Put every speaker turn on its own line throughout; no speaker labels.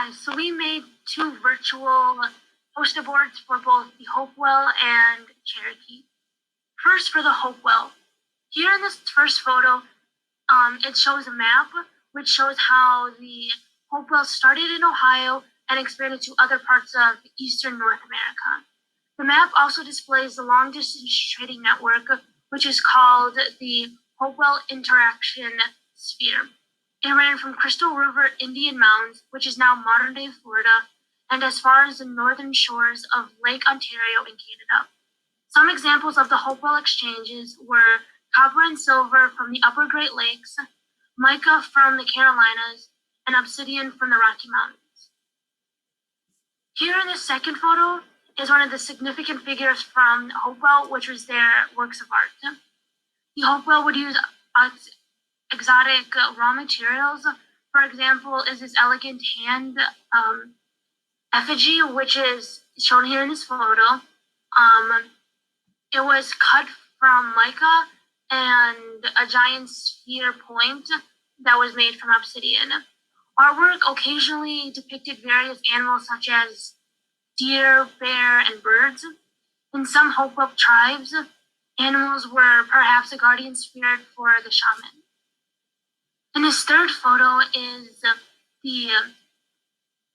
Hi, so we made two virtual poster boards for both the Hopewell and Cherokee. First, for the Hopewell. Here in this first photo, it shows a map which shows how the Hopewell started in Ohio and expanded to other parts of eastern North America. The map also displays the long-distance trading network, which is called the Hopewell Interaction Sphere. It ran from Crystal River Indian Mounds, which is now modern-day Florida, and as far as the northern shores of Lake Ontario in Canada. Some examples of the Hopewell exchanges were copper and silver from the upper Great Lakes, mica from the Carolinas, and obsidian from the Rocky Mountains. Here in the second photo is one of the significant figures from Hopewell, which was their works of art. The Hopewell would use exotic raw materials. For example, is this elegant hand effigy, which is shown here in this photo. It was cut from mica and a giant sphere point that was made from obsidian. Artwork occasionally depicted various animals such as deer, bear, and birds. In some Hopewell tribes, animals were perhaps a guardian spirit for the shaman. And this third photo is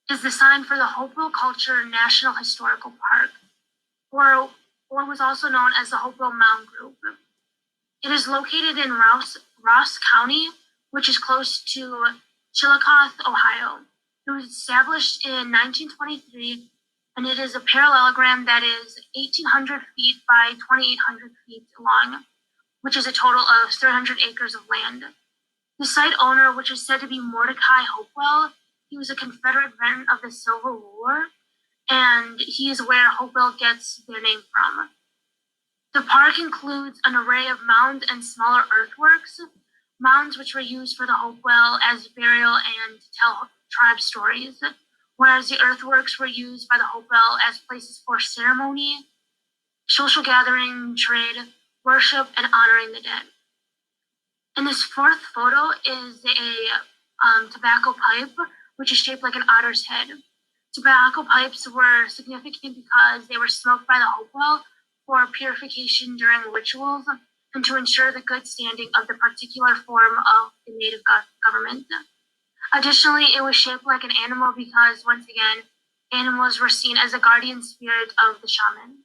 the sign for the Hopewell Culture National Historical Park, or what was also known as the Hopewell Mound Group. It is located in Ross County, which is close to Chillicothe, Ohio. It was established in 1923, and it is a parallelogram that is 1,800 feet by 2,800 feet long, which is a total of 300 acres of land. The site owner, which is said to be Mordecai Hopewell, he was a Confederate veteran of the Civil War, and he is where Hopewell gets their name from. The park includes an array of mounds and smaller earthworks, mounds which were used for the Hopewell as burial and to tell tribe stories, whereas the earthworks were used by the Hopewell as places for ceremony, social gathering, trade, worship, and honoring the dead. And this fourth photo is a tobacco pipe, which is shaped like an otter's head. Tobacco pipes were significant because they were smoked by the Hopewell for purification during rituals and to ensure the good standing of the particular form of the native government. Additionally, it was shaped like an animal because, once again, animals were seen as a guardian spirit of the shaman.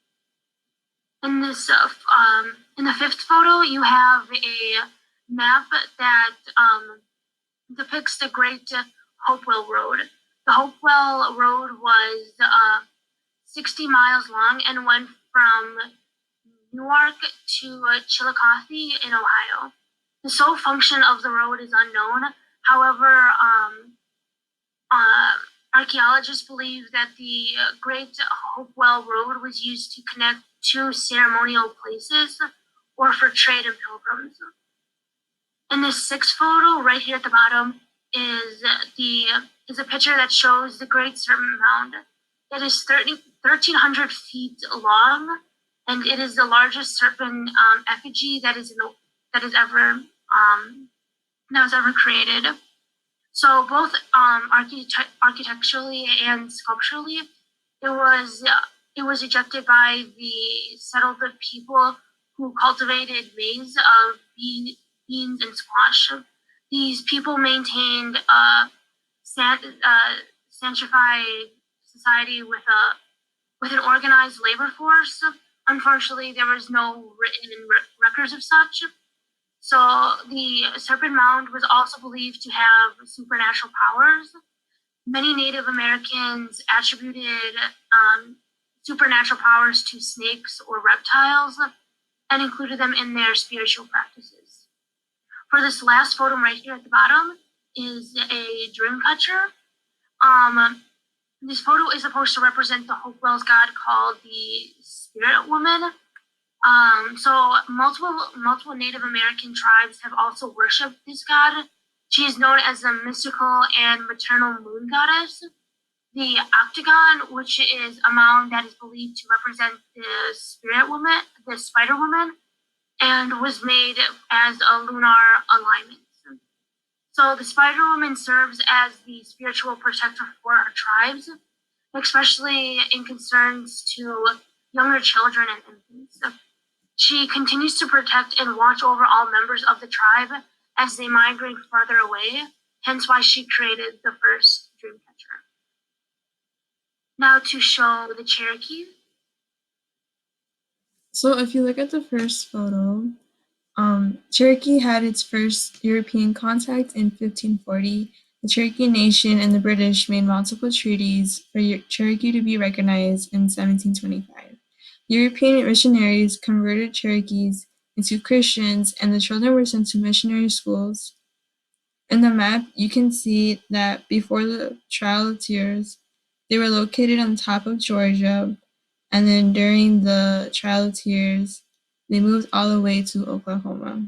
In the fifth photo, you have a map that depicts the Great Hopewell Road. The Hopewell Road was 60 miles long and went from Newark to Chillicothe in Ohio. The sole function of the road is unknown. However, archaeologists believe that the Great Hopewell Road was used to connect two ceremonial places or for trade and pilgrims. In this sixth photo, right here at the bottom, is a picture that shows the Great Serpent Mound. It is 1,300 feet long, and it is the largest serpent effigy that was ever created. So both architecturally and sculpturally, it was ejected by the settled people who cultivated maize of beans and squash. These people maintained a sanctified society with an organized labor force. Unfortunately, there was no written records of such. So the Serpent Mound was also believed to have supernatural powers. Many Native Americans attributed supernatural powers to snakes or reptiles and included them in their spiritual practices. For this last photo right here at the bottom is a dream catcher. This photo is supposed to represent the Hopewell's god called the Spirit Woman. So multiple Native American tribes have also worshipped this god. She is known as the mystical and maternal moon goddess. The octagon, which is a mound that is believed to represent the spirit woman, the spider woman, and was made as a lunar alignment. So So the Spider Woman serves as the spiritual protector for our tribes, especially in concerns to younger children and infants. She continues to protect and watch over all members of the tribe as they migrate farther away, hence why she created the first Dreamcatcher. Now to show the Cherokee.
So if you look at the first photo, Cherokee had its first European contact in 1540. The Cherokee Nation and the British made multiple treaties for Cherokee to be recognized in 1725. European missionaries converted Cherokees into Christians, and the children were sent to missionary schools. In the map, you can see that before the Trail of Tears, they were located on top of Georgia, and then during the Trail of Tears, they moved all the way to Oklahoma.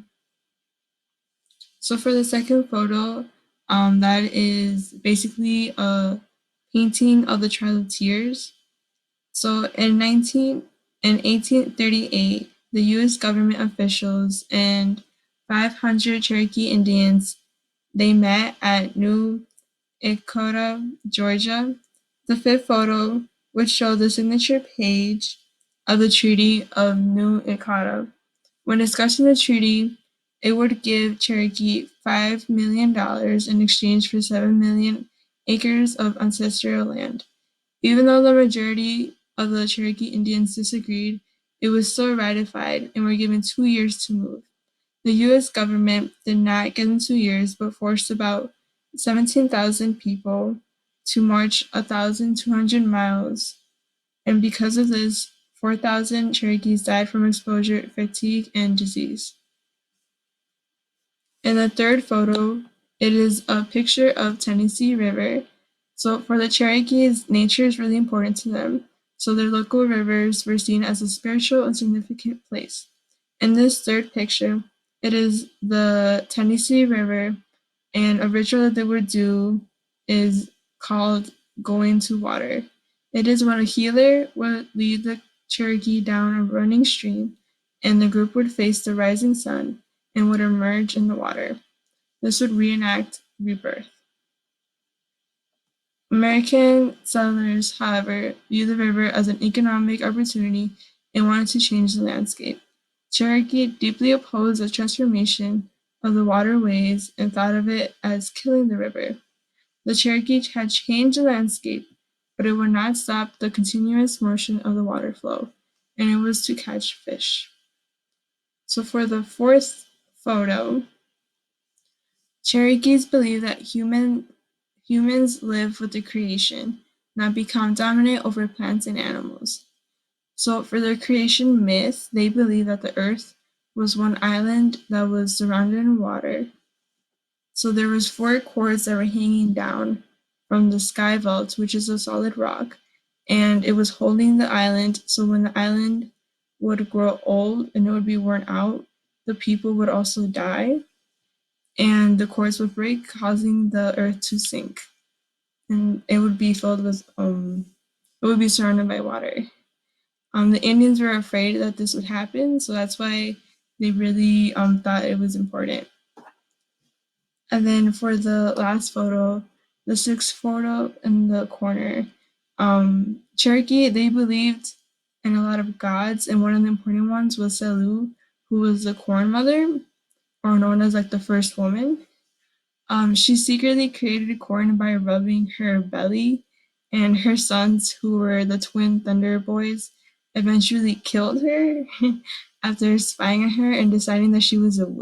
So for the second photo, that is basically a painting of the Trail of Tears. So in 1838, the U.S. government officials and 500 Cherokee Indians, they met at New Echota, Georgia. The fifth photo would show the signature page of the Treaty of New Echota. When discussing the treaty, it would give Cherokee $5 million in exchange for 7 million acres of ancestral land. Even though the majority of the Cherokee Indians disagreed, it was still ratified and were given 2 years to move. The U.S. government did not give them 2 years, but forced about 17,000 people to march 1,200 miles, and because of this, 4,000 Cherokees died from exposure, fatigue, and disease. In the third photo, it is a picture of Tennessee River. So for the Cherokees, nature is really important to them. So their local rivers were seen as a spiritual and significant place. In this third picture, it is the Tennessee River, and a ritual that they would do is called going to water. It is when a healer would lead the Cherokee down a running stream, and the group would face the rising sun and would emerge in the water. This would reenact rebirth. American settlers, however, viewed the river as an economic opportunity and wanted to change the landscape. Cherokee deeply opposed the transformation of the waterways and thought of it as killing the river. The Cherokee had changed the landscape, but it would not stop the continuous motion of the water flow, and it was to catch fish. So for the fourth photo, Cherokees believe that humans live with the creation, not become dominant over plants and animals. So for their creation myth, they believe that the earth was one island that was surrounded in water. So there was four cords that were hanging down from the sky vault, which is a solid rock, and it was holding the island. So when the island would grow old and it would be worn out, the people would also die, and the cords would break, causing the earth to sink, and it would be filled with it would be surrounded by water. The Indians were afraid that this would happen, so that's why they really thought it was important. And then for the last photo, the sixth photo in the corner, Cherokee, they believed in a lot of gods, and one of the important ones was Selu, who was the corn mother, or known as like the first woman. She secretly created corn by rubbing her belly, and her sons, who were the twin Thunder Boys, eventually killed her after spying on her and deciding that she was a witch.